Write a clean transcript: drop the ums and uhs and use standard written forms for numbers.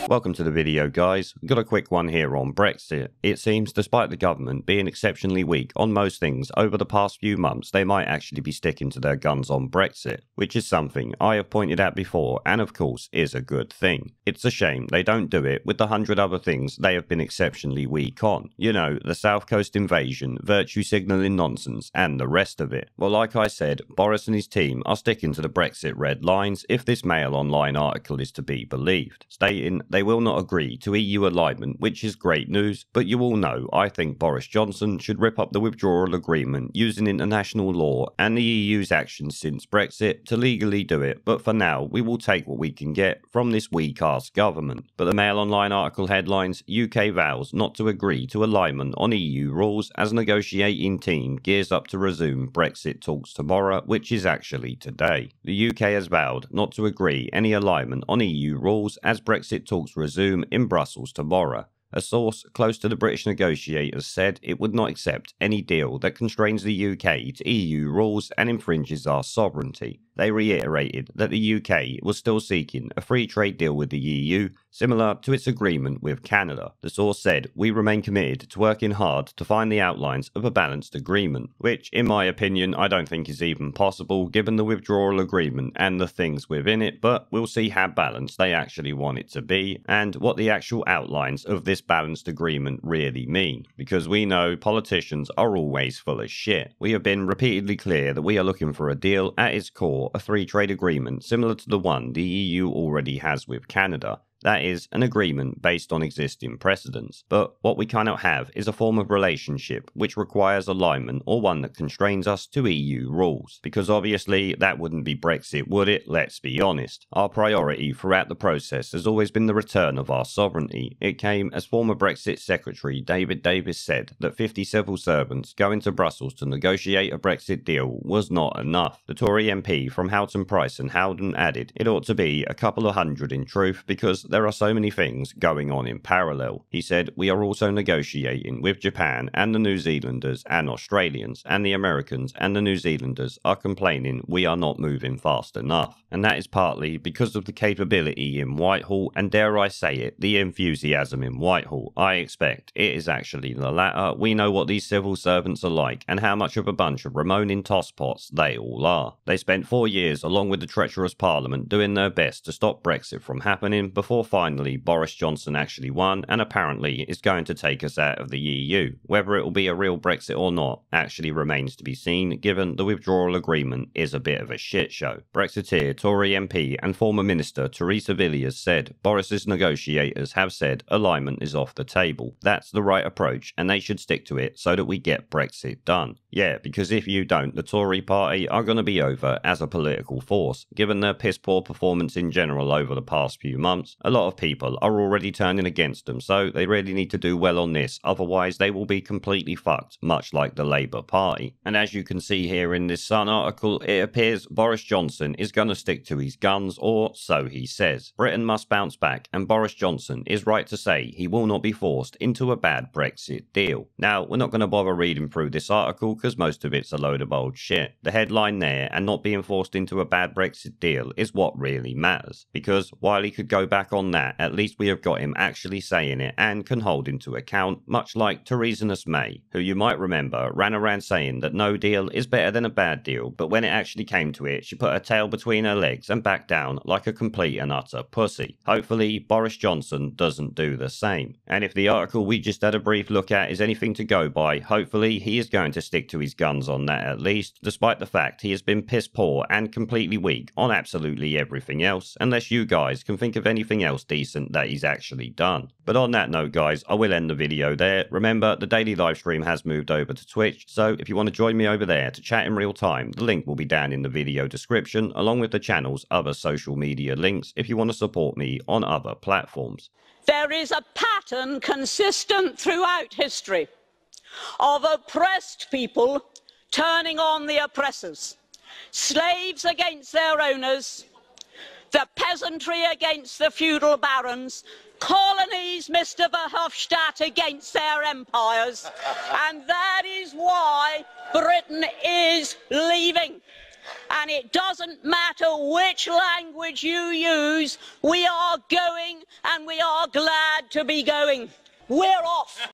Welcome to the video, guys. We've got a quick one here on Brexit. It seems despite the government being exceptionally weak on most things over the past few months, they might actually be sticking to their guns on Brexit, which is something I have pointed out before and of course is a good thing. It's a shame they don't do it with the 100 other things they have been exceptionally weak on. You know, the South Coast invasion, virtue signalling nonsense and the rest of it. Well, like I said, Boris and his team are sticking to the Brexit red lines if this Mail Online article is to be believed, stating they will not agree to EU alignment, which is great news, but you all know I think Boris Johnson should rip up the withdrawal agreement using international law and the EU's actions since Brexit to legally do it, but for now we will take what we can get from this weak-ass government. But the Mail Online article headlines, UK vows not to agree to alignment on EU rules as negotiating team gears up to resume Brexit talks tomorrow, which is actually today. The UK has vowed not to agree any alignment on EU rules as Brexit talks resume in Brussels tomorrow. A source close to the British negotiators said it would not accept any deal that constrains the UK to EU rules and infringes our sovereignty. They reiterated that the UK was still seeking a free trade deal with the EU, similar to its agreement with Canada. The source said, "We remain committed to working hard to find the outlines of a balanced agreement," which, in my opinion, I don't think is even possible given the withdrawal agreement and the things within it, but we'll see how balanced they actually want it to be and what the actual outlines of this balanced agreement really mean, because we know politicians are always full of shit. We have been repeatedly clear that we are looking for a deal at its core, a free trade agreement similar to the one the EU already has with Canada. That is, an agreement based on existing precedents. But what we cannot have is a form of relationship which requires alignment or one that constrains us to EU rules. Because obviously that wouldn't be Brexit, would it? Let's be honest. Our priority throughout the process has always been the return of our sovereignty. It came as former Brexit Secretary David Davis said that 50 civil servants going to Brussels to negotiate a Brexit deal was not enough. The Tory MP from Houghton Price and Howden added it ought to be a couple of hundred in truth because there are so many things going on in parallel. He said, "We are also negotiating with Japan and the New Zealanders and Australians, and the Americans and the New Zealanders are complaining we are not moving fast enough. And that is partly because of the capability in Whitehall and, dare I say it, the enthusiasm in Whitehall. I expect it is actually the latter. We know what these civil servants are like and how much of a bunch of Ramoning tosspots they all are. They spent 4 years along with the treacherous Parliament doing their best to stop Brexit from happening before finally Boris Johnson actually won and apparently is going to take us out of the EU. Whether it will be a real Brexit or not actually remains to be seen, given the withdrawal agreement is a bit of a shit show." Brexiteer, Tory MP and former Minister Theresa Villiers said Boris's negotiators have said alignment is off the table. That's the right approach and they should stick to it so that we get Brexit done. Yeah, because if you don't, the Tory party are going to be over as a political force. Given their piss poor performance in general over the past few months, a lot of people are already turning against them, so they really need to do well on this, otherwise they will be completely fucked, much like the Labour Party. And as you can see here in this Sun article, it appears Boris Johnson is going to stick to his guns, or so he says. Britain must bounce back, and Boris Johnson is right to say he will not be forced into a bad Brexit deal. Now, we're not going to bother reading through this article because most of it's a load of old shit. The headline there, and not being forced into a bad Brexit deal, is what really matters, because while he could go back on that, at least we have got him actually saying it and can hold him to account, much like Theresa May, who you might remember ran around saying that no deal is better than a bad deal, but when it actually came to it, she put her tail between her legs and backed down like a complete and utter pussy. Hopefully, Boris Johnson doesn't do the same. And if the article we just had a brief look at is anything to go by, hopefully he is going to stick to his guns on that at least, despite the fact he has been piss poor and completely weak on absolutely everything else, unless you guys can think of anything else decent that he's actually done. But on that note, guys, I will end the video there. Remember, the daily live stream has moved over to Twitch, so if you want to join me over there to chat in real time, the link will be down in the video description, along with the channel's other social media links if you want to support me on other platforms. There is a pattern consistent throughout history of oppressed people turning on the oppressors, slaves against their owners, the peasantry against the feudal barons, colonies, Mr. Verhofstadt, against their empires. And that is why Britain is leaving. And it doesn't matter which language you use, we are going and we are glad to be going. We're off.